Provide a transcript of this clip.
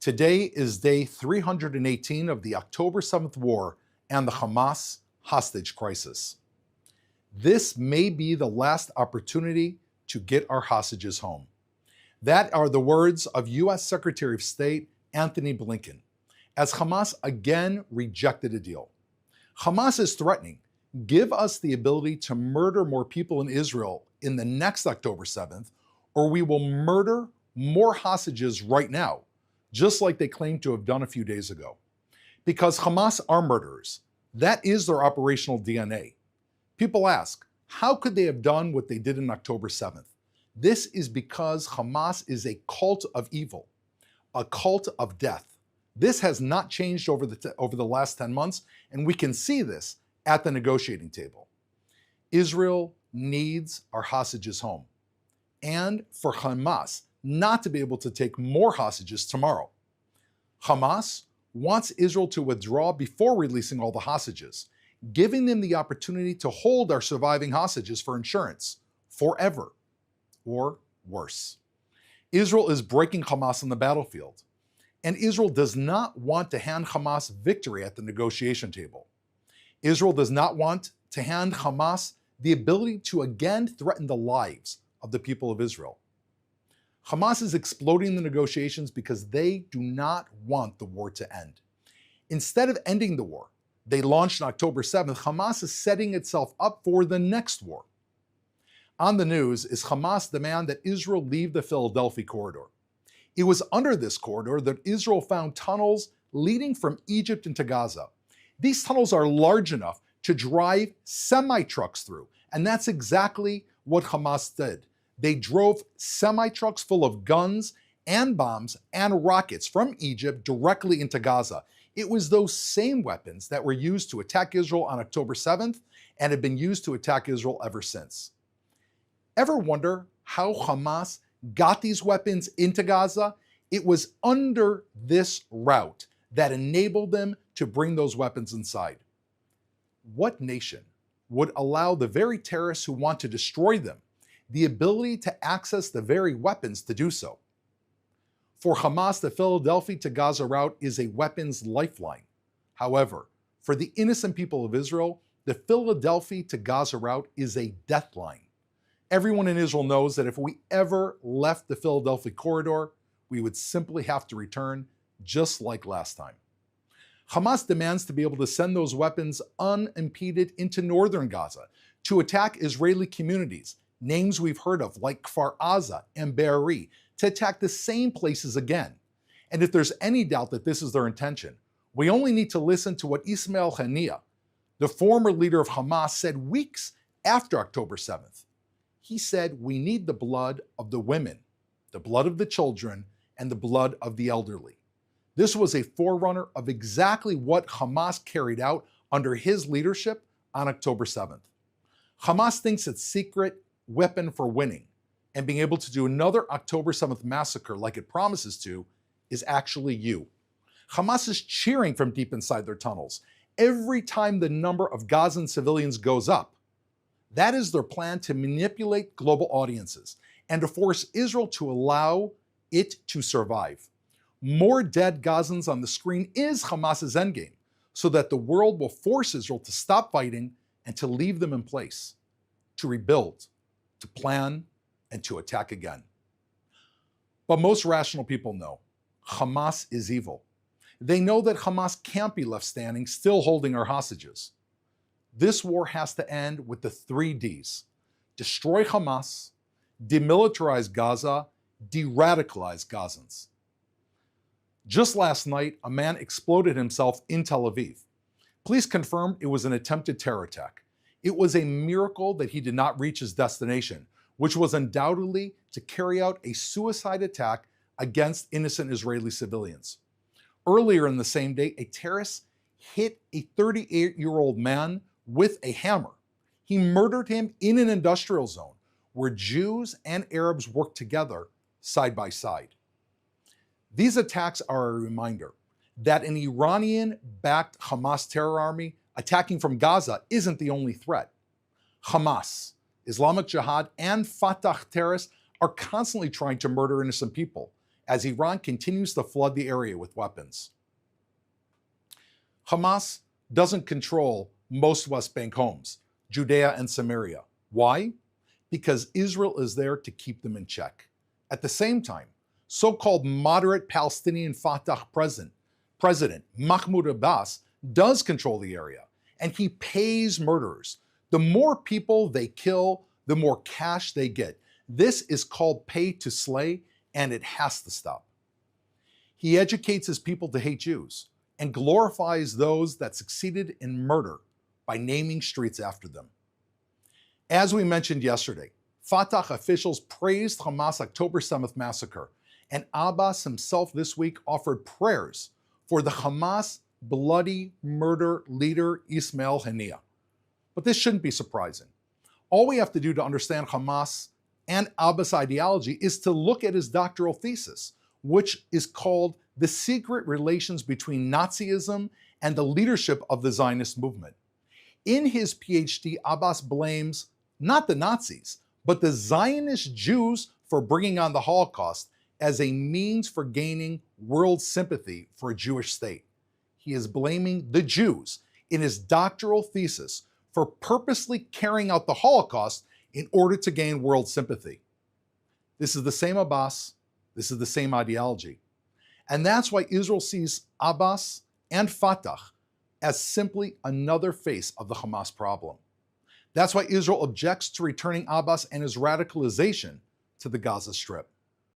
Today is day 318 of the October 7th war and the Hamas hostage crisis. This may be the last opportunity to get our hostages home. That are the words of U.S. Secretary of State Antony Blinken, as Hamas again rejected a deal. Hamas is threatening, give us the ability to murder more people in Israel in the next October 7th, or we will murder more hostages right now, just like they claimed to have done a few days ago. Because Hamas are murderers. That is their operational DNA. People ask, how could they have done what they did on October 7th? This is because Hamas is a cult of evil, a cult of death. This has not changed over the last 10 months, and we can see this at the negotiating table. Israel needs our hostages home, and for Hamas not to be able to take more hostages tomorrow. Hamas wants Israel to withdraw before releasing all the hostages, giving them the opportunity to hold our surviving hostages for insurance forever, or worse. Israel is breaking Hamas on the battlefield, and Israel does not want to hand Hamas victory at the negotiation table. Israel does not want to hand Hamas the ability to again threaten the lives of the people of Israel. Hamas is exploding the negotiations because they do not want the war to end. Instead of ending the war they launched on October 7th, Hamas is setting itself up for the next war. On the news is Hamas' demand that Israel leave the Philadelphia corridor. It was under this corridor that Israel found tunnels leading from Egypt into Gaza. These tunnels are large enough to drive semi-trucks through, and that's exactly what Hamas did. They drove semi-trucks full of guns and bombs and rockets from Egypt directly into Gaza. It was those same weapons that were used to attack Israel on October 7th and have been used to attack Israel ever since. Ever wonder how Hamas got these weapons into Gaza? It was under this route that enabled them to bring those weapons inside. What nation would allow the very terrorists who want to destroy them the ability to access the very weapons to do so? For Hamas, the Philadelphia to Gaza route is a weapons lifeline. However, for the innocent people of Israel, the Philadelphia to Gaza route is a death line. Everyone in Israel knows that if we ever left the Philadelphia corridor, we would simply have to return just like last time. Hamas demands to be able to send those weapons unimpeded into northern Gaza to attack Israeli communities, names we've heard of like Kfar Aza and Be'eri, to attack the same places again. And if there's any doubt that this is their intention, we only need to listen to what Ismail Haniyeh, the former leader of Hamas, said weeks after October 7th. He said, we need the blood of the women, the blood of the children, and the blood of the elderly. This was a forerunner of exactly what Hamas carried out under his leadership on October 7th. Hamas thinks its secret weapon for winning and being able to do another October 7th massacre like it promises to is actually you. Hamas is cheering from deep inside their tunnels every time the number of Gazan civilians goes up. That is their plan to manipulate global audiences and to force Israel to allow it to survive. More dead Gazans on the screen is Hamas's endgame, so that the world will force Israel to stop fighting and to leave them in place, to rebuild, to plan, and to attack again. But most rational people know Hamas is evil. They know that Hamas can't be left standing, still holding our hostages. This war has to end with the 3 Ds: destroy Hamas, demilitarize Gaza, de-radicalize Gazans. Just last night, a man exploded himself in Tel Aviv. Police confirmed it was an attempted terror attack. It was a miracle that he did not reach his destination, which was undoubtedly to carry out a suicide attack against innocent Israeli civilians. Earlier in the same day, a terrorist hit a 38-year-old man with a hammer. He murdered him in an industrial zone where Jews and Arabs work together side by side. These attacks are a reminder that an Iranian-backed Hamas terror army attacking from Gaza isn't the only threat. Hamas, Islamic Jihad, and Fatah terrorists are constantly trying to murder innocent people, as Iran continues to flood the area with weapons. Hamas doesn't control most West Bank homes, Judea and Samaria. Why? Because Israel is there to keep them in check. At the same time, so-called moderate Palestinian Fatah President Mahmoud Abbas does control the area, and he pays murderers. The more people they kill, the more cash they get. This is called pay to slay, and it has to stop. He educates his people to hate Jews and glorifies those that succeeded in murder by naming streets after them. As we mentioned yesterday, Fatah officials praised Hamas' October 7th massacre, and Abbas himself this week offered prayers for the Hamas bloody murder leader Ismail Haniyeh. But this shouldn't be surprising. All we have to do to understand Hamas and Abbas' ideology is to look at his doctoral thesis, which is called The Secret Relations Between Nazism and the Leadership of the Zionist Movement. In his PhD, Abbas blames not the Nazis, but the Zionist Jews for bringing on the Holocaust as a means for gaining world sympathy for a Jewish state. He is blaming the Jews in his doctoral thesis for purposely carrying out the Holocaust in order to gain world sympathy. This is the same Abbas, this is the same ideology. And that's why Israel sees Abbas and Fatah as simply another face of the Hamas problem. That's why Israel objects to returning Abbas and his radicalization to the Gaza Strip.